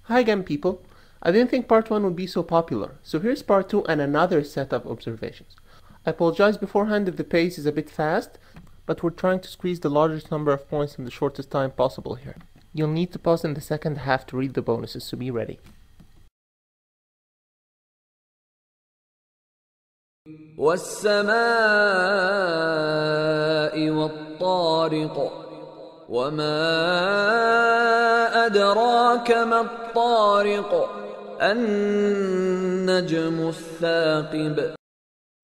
Hi again, people. I didn't think part 1 would be so popular, so here's part 2 and another set of observations. I apologize beforehand if the pace is a bit fast, but we're trying to squeeze the largest number of points in the shortest time possible here. You'll need to pause in the second half to read the bonuses, so be ready. والسماء والطارق وما أدراك ما الطارق النجم الثاقب.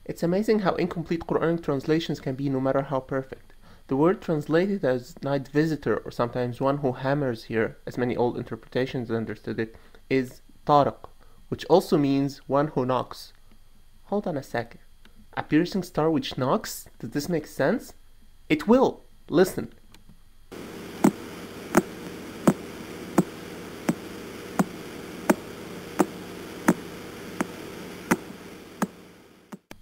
It's amazing how incomplete Quranic translations can be no matter how perfect. The word translated as night visitor or sometimes one who hammers here, as many old interpretations understood it, is tariq, which also means one who knocks. Hold on a second. A piercing star which knocks? Does this make sense? It will. Listen.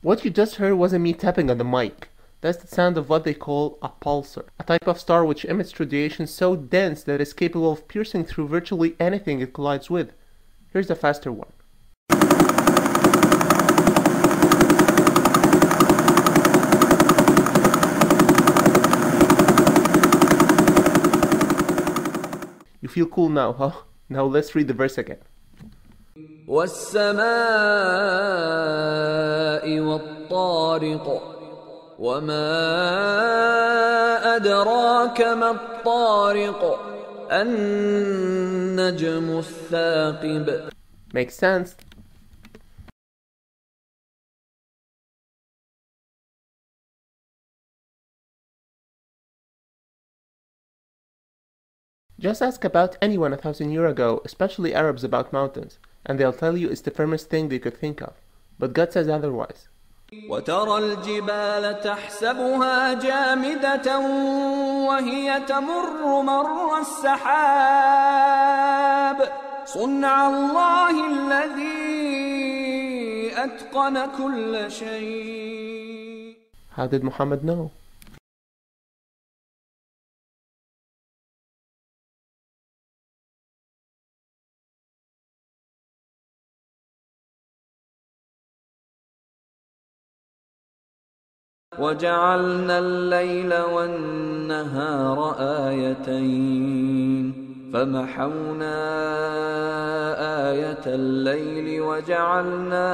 What you just heard wasn't me tapping on the mic. That's the sound of what they call a pulsar, a type of star which emits radiation so dense that it's capable of piercing through virtually anything it collides with. Here's a faster one. You feel cool now, huh? Now let's read the verse again. والسماء والطارق وما أدراك ما الطارق النجم الثاقب. Makes sense. Just ask about anyone 1,000 years ago, especially Arabs, about mountains, and they'll tell you it's the firmest thing they could think of. But God says otherwise. وترى الجبال تحسبها جامدة وهي تمر مر السحاب صنع الله الذي أتقن كل شيء. How did Muhammad know? وجعلنا الليل والنهار آيتين فمحونا آية الليل وجعلنا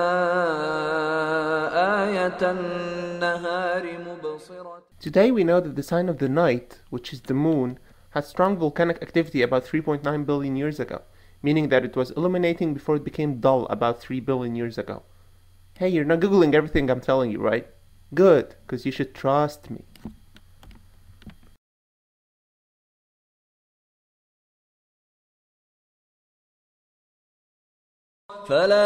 آية النهار مبصرة. Today we know that the sign of the night, which is the moon, had strong volcanic activity about 3.9 billion years ago, meaning that it was illuminating before it became dull about 3 billion years ago. Hey, you're not googling everything I'm telling you, right? Good, because you should trust me. فلا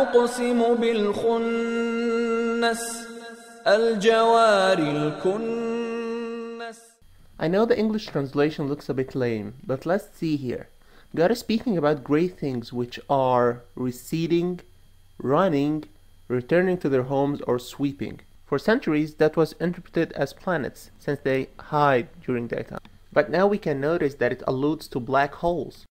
أقسم بالخنس الجوار الكنس. I know the English translation looks a bit lame, but let's see here. God is speaking about great things which are receding, running, returning to their homes, or sweeping. For centuries, that was interpreted as planets, since they hide during daytime. But now we can notice that it alludes to black holes.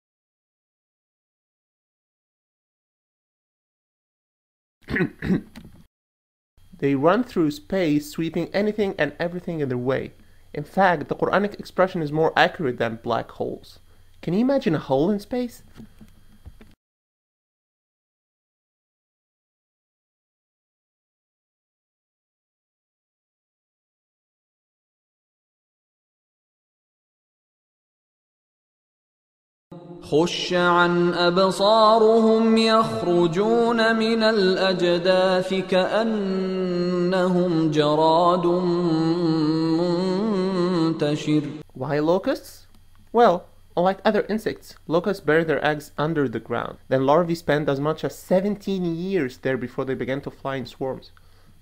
They run through space, sweeping anything and everything in their way. In fact, the Quranic expression is more accurate than black holes. Can you imagine a hole in space? خش عن أبصارهم يخرجون من الأجداث كأنهم جراد منتشر. Why locusts? Well, unlike other insects, locusts bury their eggs under the ground. Then larvae spend as much as 17 years there before they begin to fly in swarms.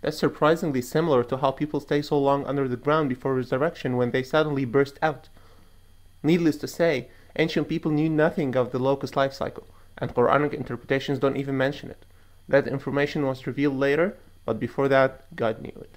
That's surprisingly similar to how people stay so long under the ground before resurrection when they suddenly burst out. Needless to say, ancient people knew nothing of the locust life cycle, and Quranic interpretations don't even mention it. That information was revealed later, but before that, God knew it.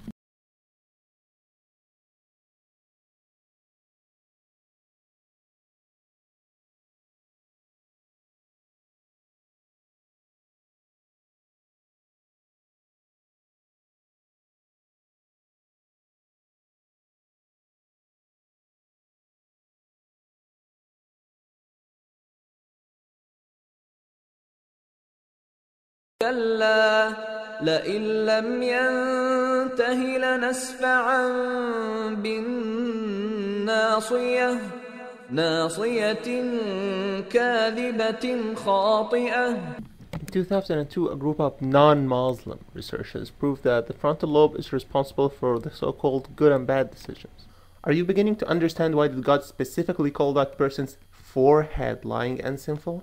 كلا لئن لم ينته لنسفعا بالناصية ناصية كاذبة خاطئة. In 2002, a group of non-Muslim researchers proved that the frontal lobe is responsible for the so-called good and bad decisions. Are you beginning to understand why did God specifically call that person's forehead lying and sinful?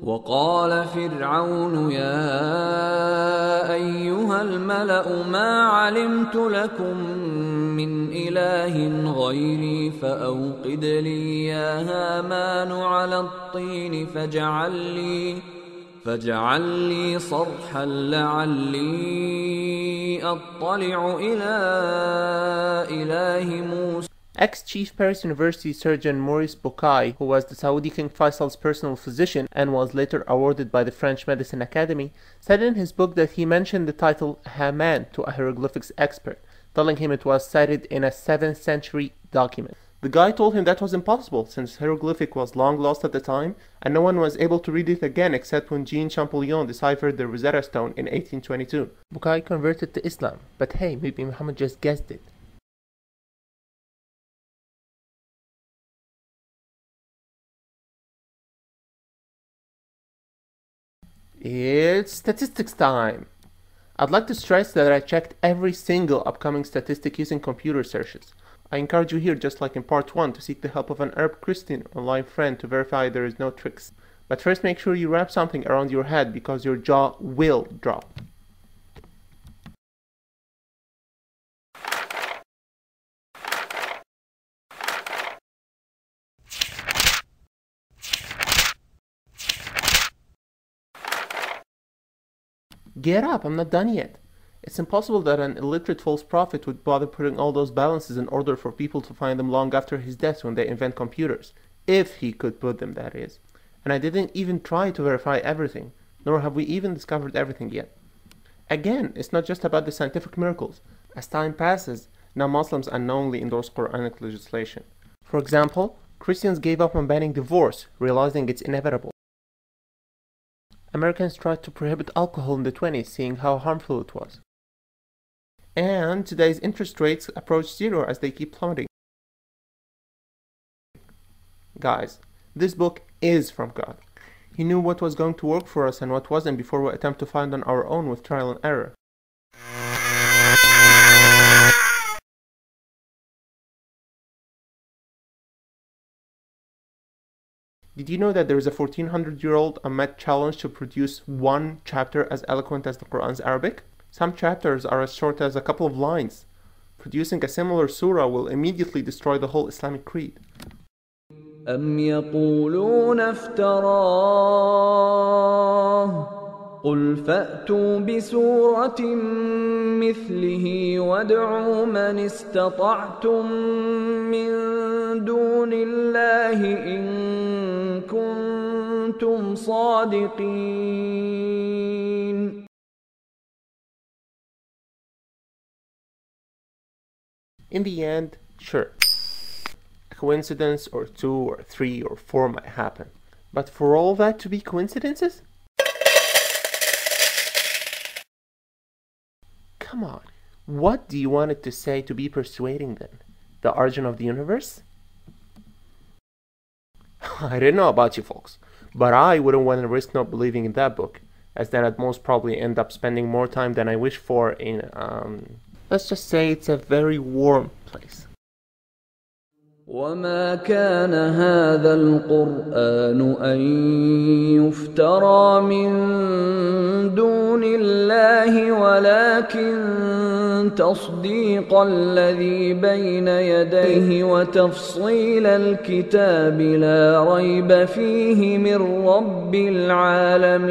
وقال فرعون يا أيها الملأ ما علمت لكم من إله غيري فأوقد لي يا هامان على الطين فاجعل لي صرحا لعلي أطلع إلى إله موسى. Ex-Chief Paris University surgeon Maurice Bucaille, who was the Saudi King Faisal's personal physician and was later awarded by the French Medicine Academy, said in his book that he mentioned the title Haman to a hieroglyphics expert, telling him it was cited in a 7th century document. The guy told him that was impossible, since hieroglyphic was long lost at the time, and no one was able to read it again except when Jean Champollion deciphered the Rosetta Stone in 1822. Bucaille converted to Islam, but hey, maybe Muhammad just guessed it. It's statistics time! I'd like to stress that I checked every single upcoming statistic using computer searches. I encourage you here, just like in part 1, to seek the help of an Arab Christian online friend to verify there is no tricks. But first make sure you wrap something around your head because your jaw will drop. Get up, I'm not done yet. It's impossible that an illiterate false prophet would bother putting all those balances in order for people to find them long after his death when they invent computers. If he could put them, that is. And I didn't even try to verify everything, nor have we even discovered everything yet. Again, it's not just about the scientific miracles. As time passes, now Muslims unknowingly endorse Quranic legislation. For example, Christians gave up on banning divorce, realizing it's inevitable. Americans tried to prohibit alcohol in the 20s, seeing how harmful it was. And today's interest rates approach zero as they keep plummeting. Guys, this book is from God. He knew what was going to work for us and what wasn't before we attempt to find on our own with trial and error. Did you know that there is a 1400-year-old unmet challenge to produce one chapter as eloquent as the Quran's Arabic? Some chapters are as short as a couple of lines. Producing a similar surah will immediately destroy the whole Islamic creed. أم يقولون افتراه قل فأتوا بسورة مثله وادعوا من استطعتم من دون الله إن كنتم صادقين. In the end, sure, a coincidence or 2 or 3 or 4 might happen. But for all that to be coincidences? Come on, what do you want it to say to be persuading then? The origin of the universe? I didn't know about you folks, but I wouldn't want to risk not believing in that book, as then I'd most probably end up spending more time than I wish for in, let's just say it's a very warm place. وما كان هذا القرآن أن يفترى من دون الله ولكن تصديق الذي بين يديه وتفصيل الكتاب لا ريب فيه من رب العالمين.